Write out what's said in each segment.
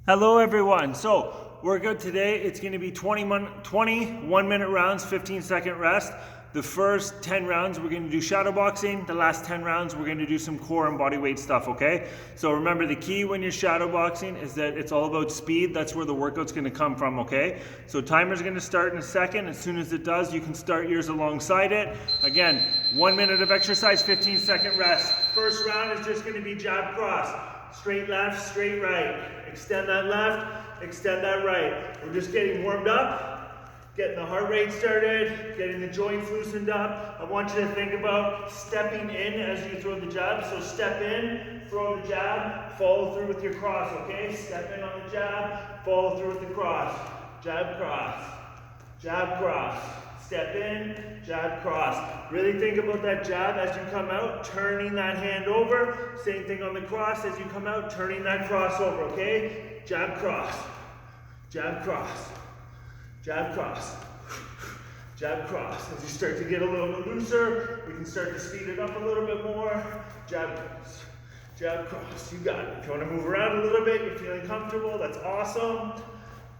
Hello everyone. So workout today, it's going to be 21 minute rounds, 15-second rest. The first 10 rounds we're going to do shadow boxing. The last 10 rounds we're going to do some core and body weight stuff, okay? So remember, the key when you're shadow boxing is that it's all about speed. That's where the workout's going to come from, okay? So timer's going to start in a second. As soon as it does, you can start yours alongside it. Again, 1 minute of exercise, 15-second rest. First round is just going to be jab cross. Straight left, straight right. Extend that left, extend that right. We're just getting warmed up, getting the heart rate started, getting the joints loosened up. I want you to think about stepping in as you throw the jab. So step in, throw the jab, follow through with your cross, okay? Step in on the jab, follow through with the cross. Jab cross, jab cross. Step in, jab cross. Really think about that jab as you come out, turning that hand over. Same thing on the cross as you come out, turning that cross over, okay? Jab cross, jab cross, jab cross, jab cross. As you start to get a little bit looser, we can start to speed it up a little bit more. Jab cross, jab cross. You got it. If you want to move around a little bit, you're feeling comfortable, that's awesome.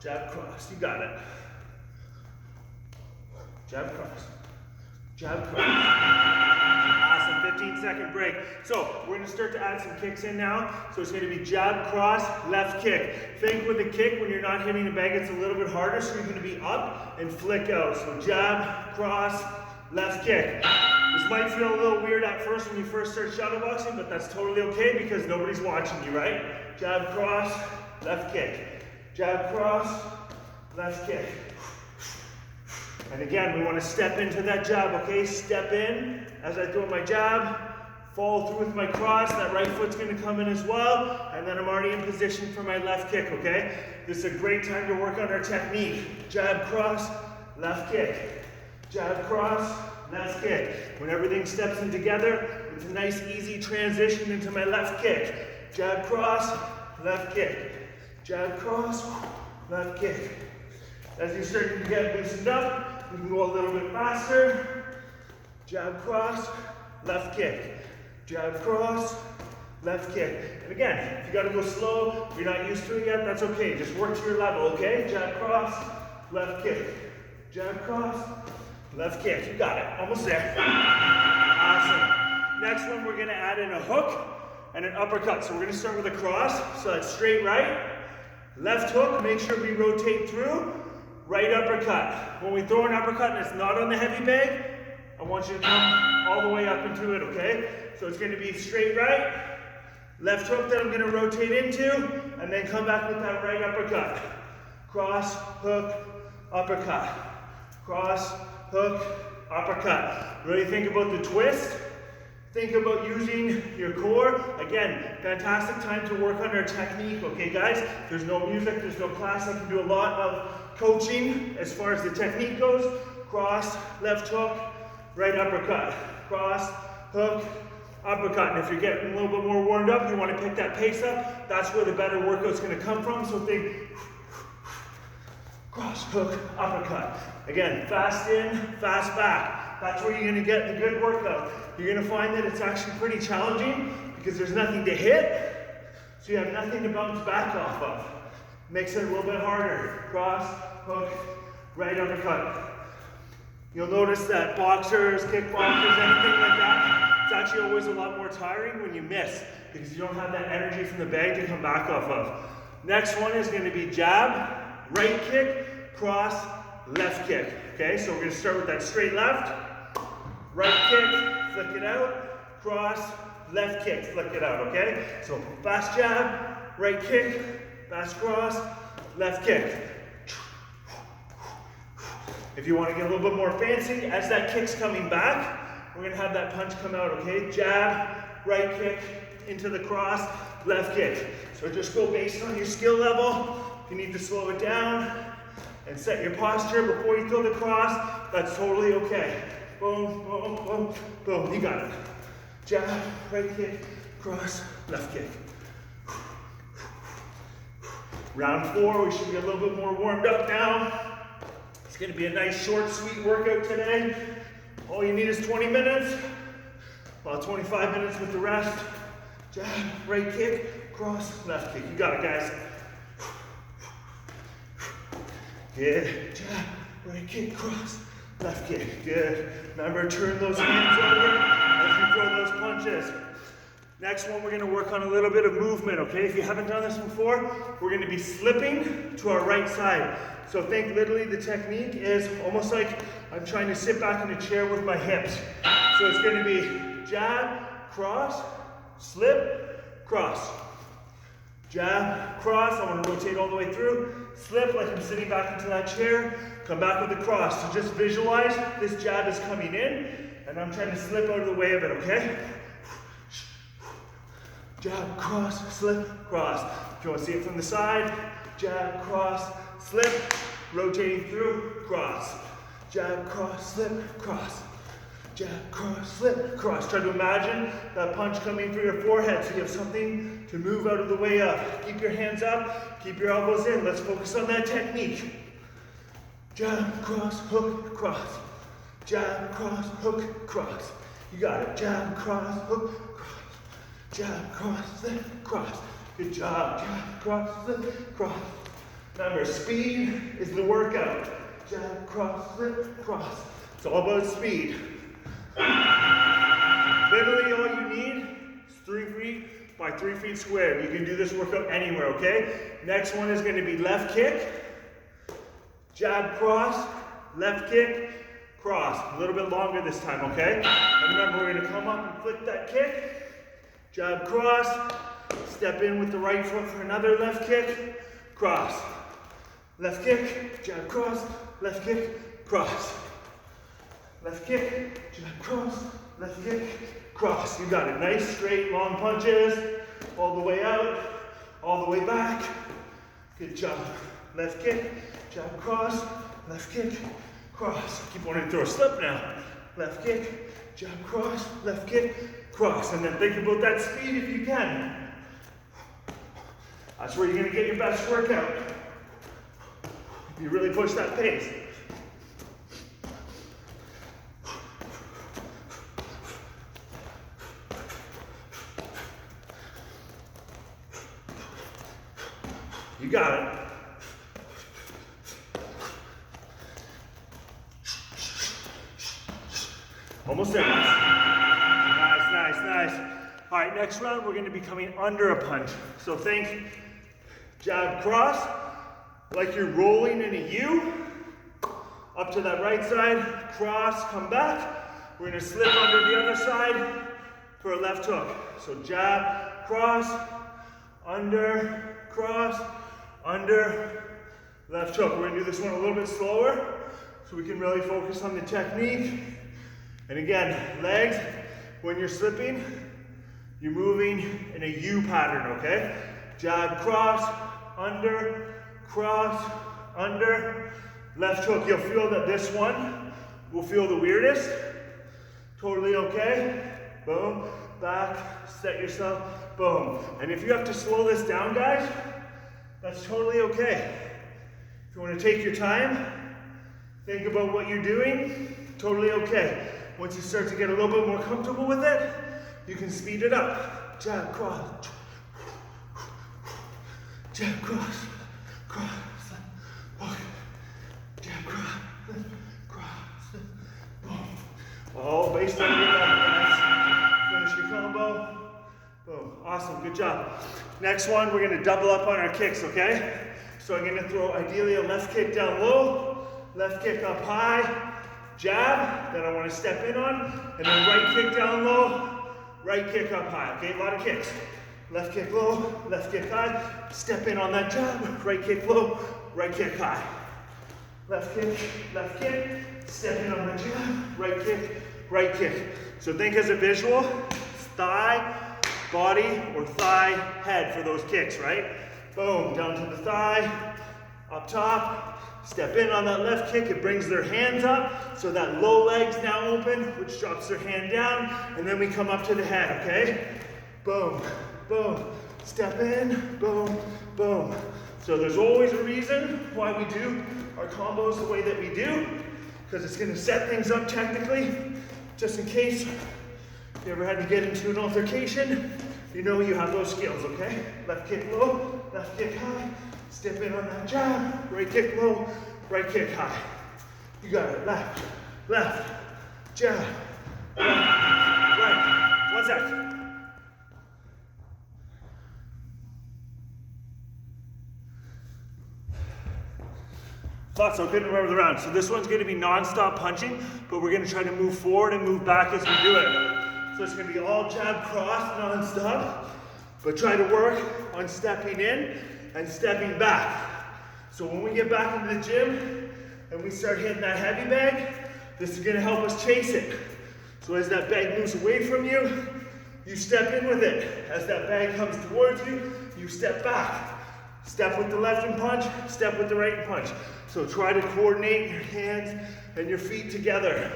Jab cross, you got it. Jab cross, jab cross. Awesome, 15-second break. So we're gonna start to add some kicks in now. So it's gonna be jab, cross, left kick. Think with the kick, when you're not hitting the bag, it's a little bit harder, so you're gonna be up and flick out. So jab, cross, left kick. This might feel a little weird at first when you first start shadow boxing, but that's totally okay because nobody's watching you, right? Jab, cross, left kick. Jab, cross, left kick. And again, we want to step into that jab, okay? Step in as I throw my jab, follow through with my cross. That right foot's going to come in as well. And then I'm already in position for my left kick, okay? This is a great time to work on our technique. Jab, cross, left kick. Jab, cross, left kick. When everything steps in together, it's a nice, easy transition into my left kick. Jab, cross, left kick. Jab, cross, left kick. As you're starting to get loosened up, we can go a little bit faster. Jab, cross, left kick. Jab, cross, left kick. And again, if you gotta go slow, if you're not used to it yet, that's okay. Just work to your level, okay? Jab, cross, left kick. Jab, cross, left kick. You got it, almost there. Awesome. Next one, we're gonna add in a hook and an uppercut. So we're gonna start with a cross. So that's straight right, left hook, make sure we rotate through. Right uppercut. When we throw an uppercut and it's not on the heavy bag, I want you to come all the way up into it, okay? So it's gonna be straight right, left hook that I'm gonna rotate into, and then come back with that right uppercut. Cross, hook, uppercut. Cross, hook, uppercut. Really think about the twist. Think about using your core. Again, fantastic time to work on our technique, okay guys? There's no music, there's no class. I can do a lot of coaching as far as the technique goes. Cross, left hook, right uppercut. Cross, hook, uppercut. And if you're getting a little bit more warmed up, you want to pick that pace up, that's where the better workout's going to come from. So think cross, hook, uppercut. Again, fast in, fast back. That's where you're going to get the good workout. You're going to find that it's actually pretty challenging because there's nothing to hit, so you have nothing to bounce back off of. Makes it a little bit harder. Cross, hook, right uppercut. You'll notice that boxers, kickboxers, anything like that, it's actually always a lot more tiring when you miss because you don't have that energy from the bag to come back off of. Next one is going to be jab, right kick, cross, left kick. Okay, so we're going to start with that straight left, right kick, flick it out, cross, left kick, flick it out, okay? So fast jab, right kick, fast cross, left kick. If you want to get a little bit more fancy, as that kick's coming back, we're going to have that punch come out, okay? Jab, right kick, into the cross, left kick. So just go based on your skill level. If you need to slow it down and set your posture before you throw the cross, that's totally okay. Boom, boom, boom, boom, you got it. Jab, right kick, cross, left kick. Round 4, we should be a little bit more warmed up now. It's gonna be a nice, short, sweet workout today. All you need is 20 minutes, about 25 minutes with the rest. Jab, right kick, cross, left kick. You got it, guys. Good. Jab, right kick, cross, left kick. Good. Remember, turn those hands over as you throw those punches. Next one, we're gonna work on a little bit of movement, okay? If you haven't done this before, we're gonna be slipping to our right side. So think literally the technique is almost like I'm trying to sit back in a chair with my hips. So it's gonna be jab, cross, slip, cross. Jab, cross, I want to rotate all the way through, slip like I'm sitting back into that chair, come back with a cross. So just visualize this jab is coming in and I'm trying to slip out of the way of it, okay? Jab, cross, slip, cross. If you want to see it from the side, jab, cross, slip, rotating through, cross. Jab, cross, slip, cross. Jab, cross, slip, cross. Try to imagine that punch coming through your forehead so you have something to move out of the way up. Keep your hands up, keep your elbows in. Let's focus on that technique. Jab, cross, hook, cross. Jab, cross, hook, cross. You got it. Jab, cross, hook, cross. Jab, cross, slip, cross. Good job. Jab, cross, slip, cross. Remember, speed is the workout. Jab, cross, slip, cross. It's all about speed. Literally all you need is 3 feet by 3 feet squared. You can do this workout anywhere, okay? Next one is going to be left kick, jab, cross, left kick, cross. A little bit longer this time, okay? And remember, we're going to come up and flick that kick, jab, cross, step in with the right foot for another left kick, cross. Left kick, jab, cross, left kick, cross. Left kick, jab, cross, left kick, cross. You got it. Nice, straight, long punches. All the way out, all the way back. Good job. Left kick, jab, cross, left kick, cross. Keep wanting to throw a slip now. Left kick, jab, cross, left kick, cross. And then think about that speed if you can. That's where you're going to get your best workout. You really push that pace. You got it. Almost there. Nice, nice, nice. All right, next round, we're going to be coming under a punch. So think jab, cross, like you're rolling in a U. Up to that right side, cross, come back. We're going to slip under the other side for a left hook. So jab, cross, under, cross, under, left hook. We're going to do this one a little bit slower so we can really focus on the technique. And again, legs, when you're slipping, you're moving in a U pattern, okay? Jab, cross, under, left hook. You'll feel that this one will feel the weirdest. Totally okay. Boom, back, set yourself, boom. And if you have to slow this down, guys, that's totally okay. If you want to take your time, think about what you're doing, totally okay. Once you start to get a little bit more comfortable with it, you can speed it up. Jab, cross, jab, cross, cross, hook, jab, cross, boom. All based on your left, guys. Finish your combo. Boom. Awesome. Good job. Next one, we're going to double up on our kicks, okay? So I'm going to throw ideally a left kick down low, left kick up high, jab that I want to step in on, and then right kick down low, right kick up high. Okay, a lot of kicks. Left kick low, left kick high, step in on that jab, right kick low, right kick high. Left kick, step in on the jab, right kick. So think as a visual, thigh, body, or thigh, head for those kicks, right? Boom, down to the thigh, up top, step in on that left kick, it brings their hands up, so that low leg's now open, which drops their hand down, and then we come up to the head, okay? Boom, boom, step in, boom, boom. So there's always a reason why we do our combos the way that we do, because it's gonna set things up technically, just in case you ever had to get into an altercation, you know you have those skills, okay? Left kick low, left kick high, step in on that jab, right kick low, right kick high. You got it. Left, left, jab, right. 1 sec. Thought so, couldn't remember the round. So this one's gonna be non-stop punching, but we're gonna try to move forward and move back as we do it. So it's gonna be all jab cross, non-stop, but try to work on stepping in and stepping back. So when we get back into the gym and we start hitting that heavy bag, this is gonna help us chase it. So as that bag moves away from you, you step in with it. As that bag comes towards you, you step back. Step with the left and punch, step with the right and punch. So try to coordinate your hands and your feet together.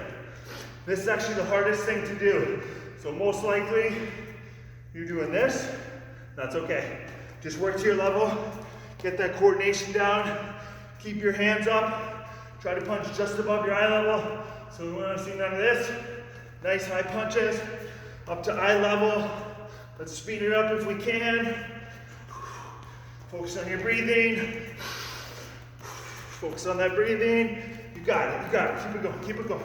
This is actually the hardest thing to do. So most likely, you're doing this, that's okay. Just work to your level, get that coordination down, keep your hands up, try to punch just above your eye level. So we want to see none of this. Nice high punches, up to eye level. Let's speed it up if we can. Focus on your breathing. Focus on that breathing. You got it, you got it. Keep it going, keep it going.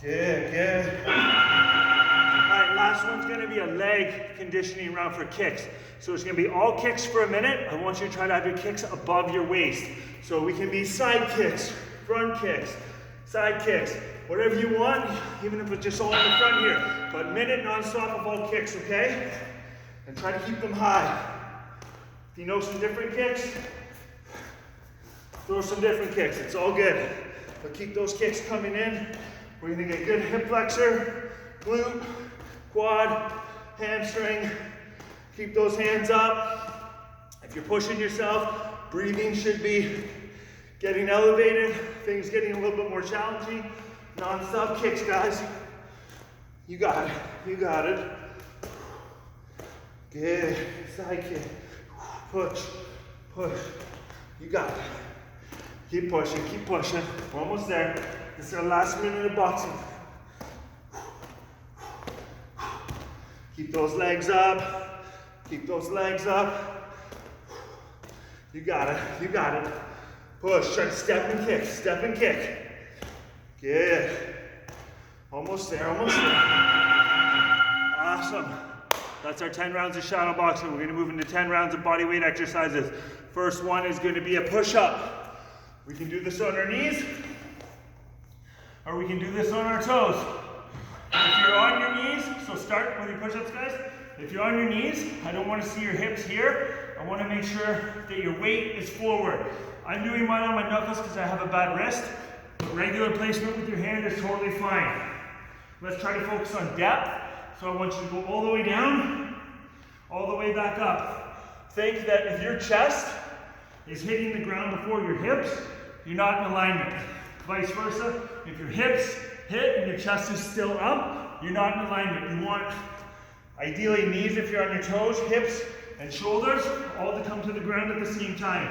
Good, good. All right, last one's gonna be a leg conditioning round for kicks. So it's gonna be all kicks for a minute. I want you to try to have your kicks above your waist. So we can be side kicks, front kicks, side kicks, whatever you want, even if it's just all in the front here. But minute non-stop of all kicks, okay? And try to keep them high. If you know some different kicks, throw some different kicks, it's all good. But keep those kicks coming in. We're gonna get good hip flexor, glute, quad, hamstring. Keep those hands up. If you're pushing yourself, breathing should be getting elevated, things getting a little bit more challenging. Non-stop kicks, guys. You got it, you got it. Good, side kick. Push, push. You got it. Keep pushing, keep pushing. We're almost there. This is our last minute of boxing. Keep those legs up. Keep those legs up. You got it, you got it. Push, try to step and kick, step and kick. Good. Almost there, almost there. Awesome. That's our 10 rounds of shadow boxing. We're gonna move into 10 rounds of body weight exercises. First one is gonna be a push-up. We can do this on our knees, or we can do this on our toes. If you're on your knees, so start with your push-ups, guys. If you're on your knees, I don't wanna see your hips here. I wanna make sure that your weight is forward. I'm doing mine on my knuckles because I have a bad wrist, but regular placement with your hand is totally fine. Let's try to focus on depth. So I want you to go all the way down, all the way back up. Think that if your chest is hitting the ground before your hips, you're not in alignment. Vice versa, if your hips hit and your chest is still up, you're not in alignment. You want, ideally, knees if you're on your toes, hips and shoulders, all to come to the ground at the same time.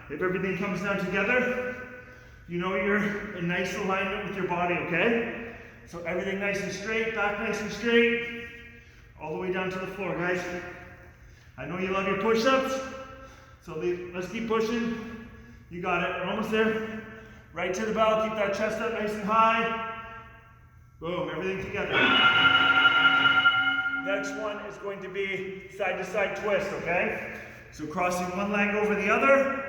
If everything comes down together, you know you're in nice alignment with your body, okay? So everything nice and straight, back nice and straight, all the way down to the floor, guys. I know you love your push-ups, so let's keep pushing. You got it, we're almost there. Right to the bell, keep that chest up nice and high. Boom, everything together. Next one is going to be side-to-side twist, okay? So crossing one leg over the other.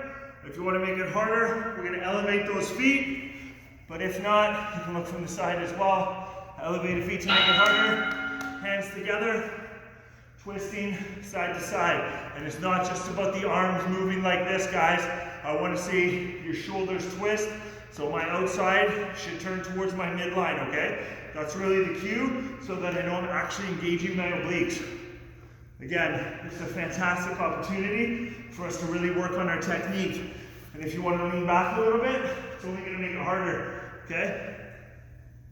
If you want to make it harder, we're going to elevate those feet. But if not, you can look from the side as well. Elevated feet to make it harder. Hands together, twisting side to side. And it's not just about the arms moving like this, guys. I want to see your shoulders twist. So my outside should turn towards my midline, okay? That's really the cue so that I know I'm actually engaging my obliques. Again, this is a fantastic opportunity for us to really work on our technique. And if you want to lean back a little bit, it's only going to make it harder, okay?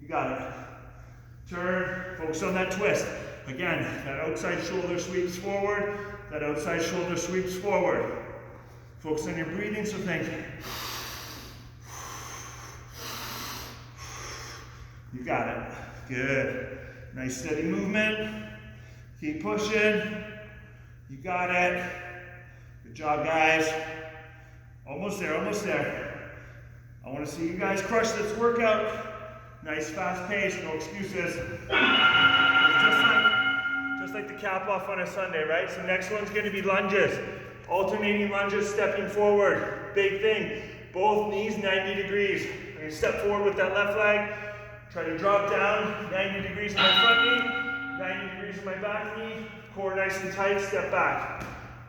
You got it. Turn, focus on that twist. Again, that outside shoulder sweeps forward, that outside shoulder sweeps forward. Focus on your breathing, so think. You got it. Good. Nice steady movement. Keep pushing. You got it. Good job, guys. Almost there, almost there. I want to see you guys crush this workout. Nice fast pace, no excuses. Just like the cap off on a Sunday, right? So next one's going to be lunges. Alternating lunges, stepping forward. Big thing. Both knees 90 degrees. I'm going to step forward with that left leg. Try to drop down 90 degrees in my front knee, 90 degrees in my back knee. Core nice and tight, step back.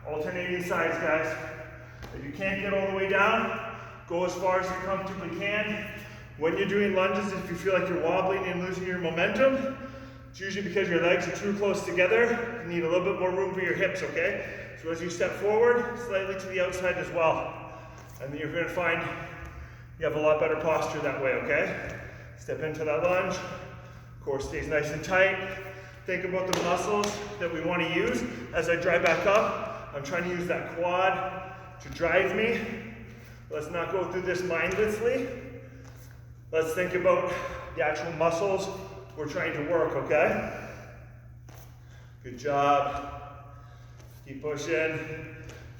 Alternating sides, guys. If you can't get all the way down, go as far as you comfortably can. When you're doing lunges, if you feel like you're wobbling and losing your momentum, it's usually because your legs are too close together. You need a little bit more room for your hips, okay? So as you step forward, slightly to the outside as well. And then you're gonna find you have a lot better posture that way, okay? Step into that lunge, core stays nice and tight. Think about the muscles that we wanna use. As I drive back up, I'm trying to use that quad to drive me. Let's not go through this mindlessly. Let's think about the actual muscles we're trying to work, okay? Good job. Keep pushing.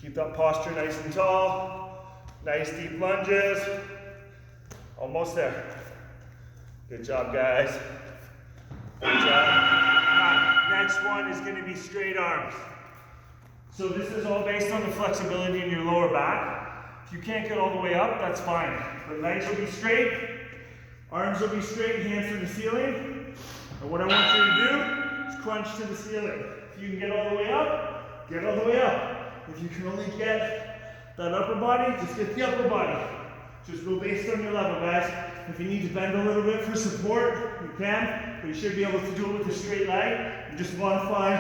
Keep that posture nice and tall. Nice deep lunges. Almost there. Good job, guys. Good job. Next one is going to be straight arms. So this is all based on the flexibility in your lower back. If you can't get all the way up, that's fine. But legs will be straight. Arms will be straight, hands to the ceiling. And what I want you to do is crunch to the ceiling. If you can get all the way up, get all the way up. If you can only get that upper body, just get the upper body. Just go based on your level, guys. If you need to bend a little bit for support, you can, but you should be able to do it with a straight leg and just modify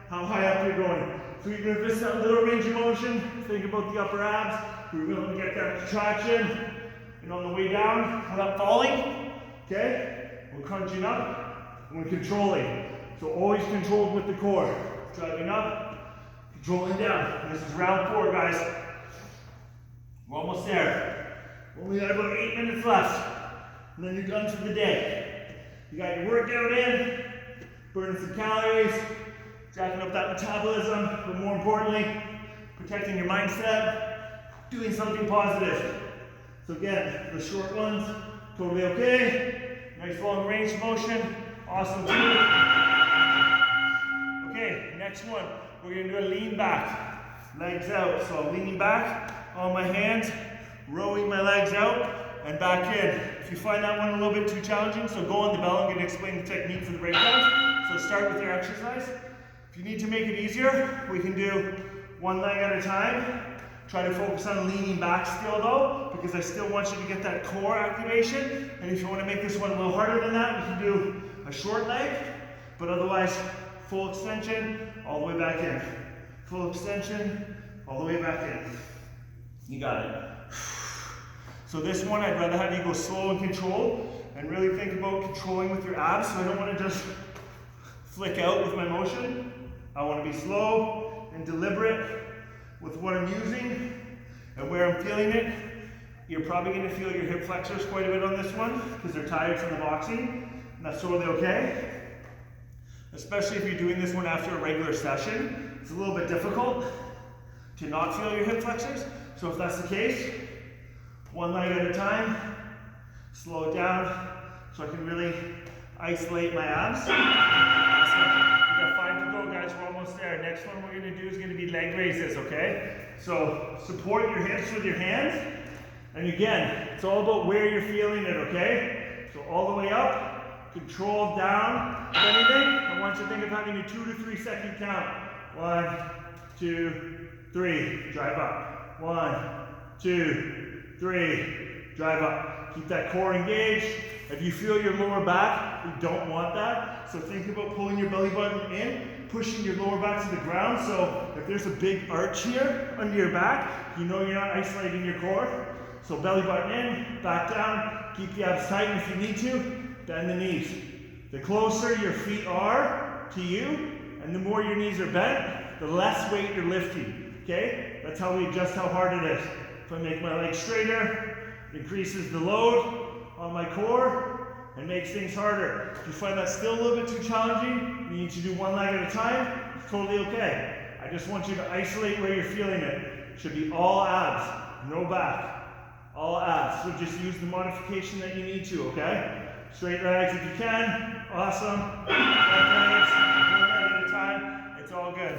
how high up you're going. So even if it's that little range of motion, think about the upper abs. We're willing to get that contraction. And on the way down, we're not falling, okay? We're crunching up, and we're controlling. So always controlled with the core. Driving up, controlling down. This is round 4, guys. We're almost there. Only got about 8 minutes left, and then you're done for the day. You got your workout in, burning some calories, jacking up that metabolism, but more importantly, protecting your mindset, doing something positive. So again, the short ones, totally okay. Nice long range of motion, awesome too. Okay, next one, we're gonna do a lean back, legs out. So I'm leaning back on my hands, rowing my legs out and back in. If you find that one a little bit too challenging, so go on the bell, I'm gonna explain the technique for the breakdowns. So start with your exercise. If you need to make it easier, we can do one leg at a time. Try to focus on leaning back still though, because I still want you to get that core activation. And if you want to make this one a little harder than that, we can do a short leg, but otherwise full extension, all the way back in. Full extension, all the way back in. You got it. So this one, I'd rather have you go slow and controlled, and really think about controlling with your abs. So I don't want to just flick out with my motion. I want to be slow and deliberate with what I'm using and where I'm feeling it. You're probably going to feel your hip flexors quite a bit on this one because they're tired from the boxing, and that's totally okay. Especially if you're doing this one after a regular session. It's a little bit difficult to not feel your hip flexors. So if that's the case, one leg at a time, slow it down so I can really isolate my abs. Awesome. We got 5 to go, guys. We're almost there. Next one we're going to do is going to be leg raises, okay? So support your hips with your hands. And again, it's all about where you're feeling it, okay? So all the way up, control down. If anything, I want you to think of having a 2 to 3 second count. 1, 2, 3, drive up. 1, 2, 3, drive up. Keep that core engaged. If you feel your lower back, you don't want that. So think about pulling your belly button in, pushing your lower back to the ground. So if there's a big arch here under your back, you know you're not isolating your core. So belly button in, back down, keep the abs tight, and if you need to, bend the knees. The closer your feet are to you, and the more your knees are bent, the less weight you're lifting, okay? That's how we adjust how hard it is. If I make my legs straighter, it increases the load on my core and makes things harder. If you find that still a little bit too challenging, you need to do one leg at a time, it's totally okay. I just want you to isolate where you're feeling it. It should be all abs, no back. all abs. So just use the modification that you need to, okay? Straight legs if you can. Awesome. Bent legs, one leg at a time. It's all good.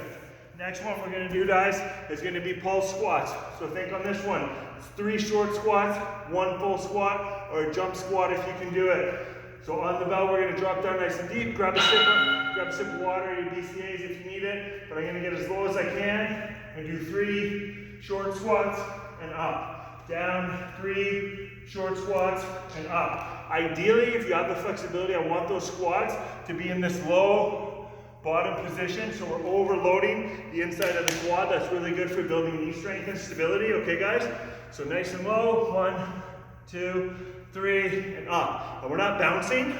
Next one we're gonna do, guys, is gonna be pulse squats. So think on this one. It's 3 short squats, 1 full squat, or a jump squat if you can do it. So on the bell, we're gonna drop down nice and deep, grab a sip of water, your BCAAs if you need it, but I'm gonna get as low as I can and do 3 short squats and up. Down, 3 short squats and up. Ideally, if you have the flexibility, I want those squats to be in this low bottom position, so we're overloading the inside of the quad. That's really good for building knee strength and stability, okay guys? So nice and low, 1, 2, 3, and up. And we're not bouncing,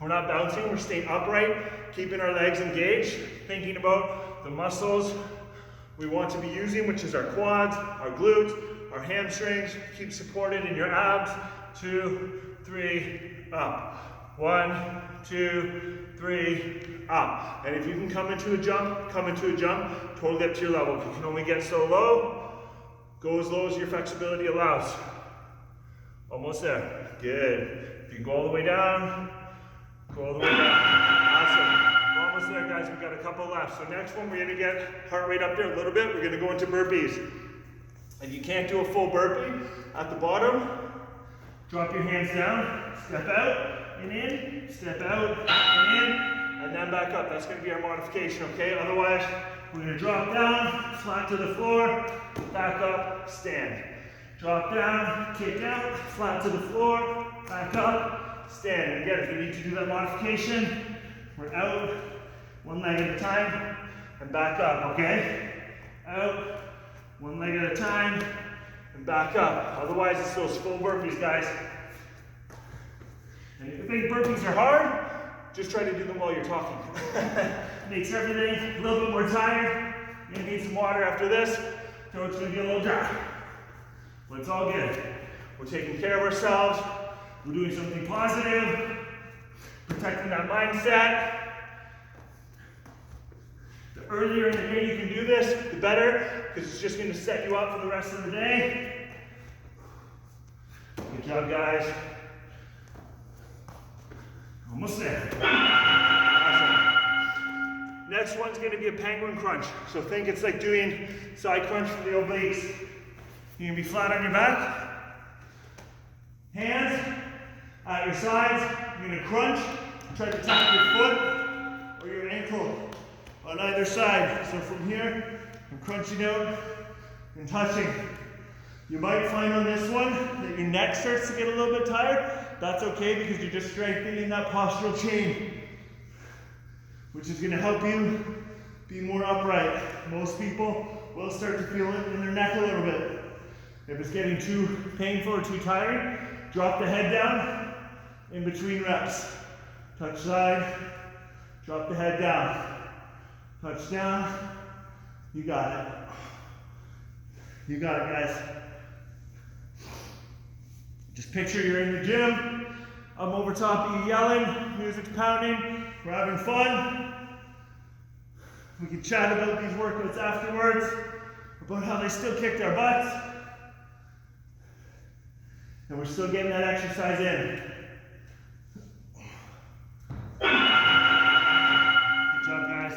we're staying upright, keeping our legs engaged, thinking about the muscles we want to be using, which is our quads, our glutes, our hamstrings. Keep supported in your abs. 2, 3, up. 1, 2, 3, up. And if you can come into a jump, totally up to your level. If you can only get so low, go as low as your flexibility allows. Almost there. Good. If you go all the way down, go all the way down. Awesome. We're almost there, guys. We've got a couple left. So next one, we're going to get heart rate up there a little bit. We're going to go into burpees. If you can't do a full burpee, at the bottom, drop your hands down, step out and in, step out and in, and then back up. That's going to be our modification, okay? Otherwise, we're going to drop down, flat to the floor, back up, stand. Drop down, kick out, flat to the floor, back up, stand. And again, if you need to do that modification, we're out, 1 leg at a time, and back up, okay? Out, 1 leg at a time, and back up. Otherwise, it's those full burpees, guys. And if you think burpees are hard, just try to do them while you're talking. Makes everything a little bit more tired. You're gonna need some water after this, so it's gonna be a little dry. But it's all good. We're taking care of ourselves. We're doing something positive, protecting that mindset. The earlier in the day you can do this, the better, because it's just going to set you up for the rest of the day. Good job, guys. Almost there. Awesome. Next one's going to be a penguin crunch. So think it's like doing side crunch for the obliques. You're going to be flat on your back. Hands at your sides. You're going to crunch. Try to tap your foot or your ankle on either side. So from here, I'm crunching out and touching. You might find on this one that your neck starts to get a little bit tired. That's okay, because you're just strengthening that postural chain, which is going to help you be more upright. Most people will start to feel it in their neck a little bit. If it's getting too painful or too tired, drop the head down in between reps. Touch side, drop the head down. Touch down. You got it. You got it, guys. Just picture you're in the gym. I'm over top of you yelling, music's pounding, we're having fun. We can chat about these workouts afterwards, about how they still kicked our butts. And we're still getting that exercise in. Good job, guys.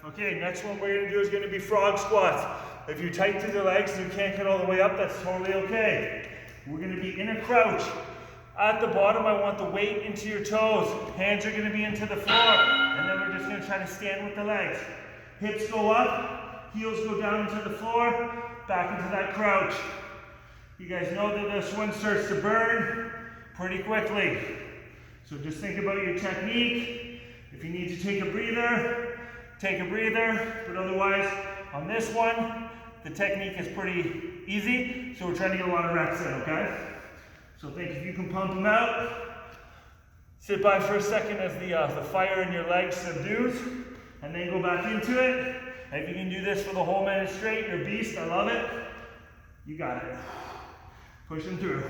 Okay, next one we're gonna do is gonna be frog squats. If you tighten the legs and you can't get all the way up, that's totally okay. We're gonna be in a crouch. At the bottom, I want the weight into your toes. Hands are gonna be into the floor. And then we're just gonna try to stand with the legs. Hips go up, heels go down into the floor, back into that crouch. You guys know that this one starts to burn pretty quickly. So just think about your technique. If you need to take a breather, take a breather. But otherwise, on this one, the technique is pretty easy. So we're trying to get a lot of reps in, okay? So think if you can pump them out. Sit by for a second as the fire in your legs subdues, and then go back into it. And if you can do this for the whole minute straight, you're a beast. I love it. You got it. Pushing through.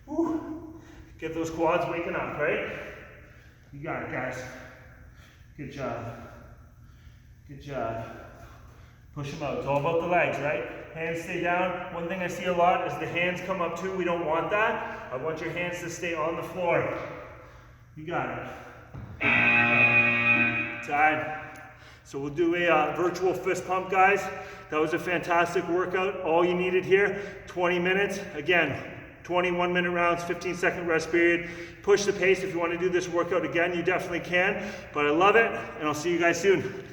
Woo. Get those quads waking up, right? You got it, guys. Good job. Good job. Push them out. It's all about the legs, right? Hands stay down. One thing I see a lot is the hands come up too. We don't want that. I want your hands to stay on the floor. You got it. Time. So we'll do a virtual fist pump, guys. That was a fantastic workout. All you needed here, 20 minutes. Again, 21 minute rounds, 15-second rest period. Push the pace. If you want to do this workout again, you definitely can. But I love it, and I'll see you guys soon.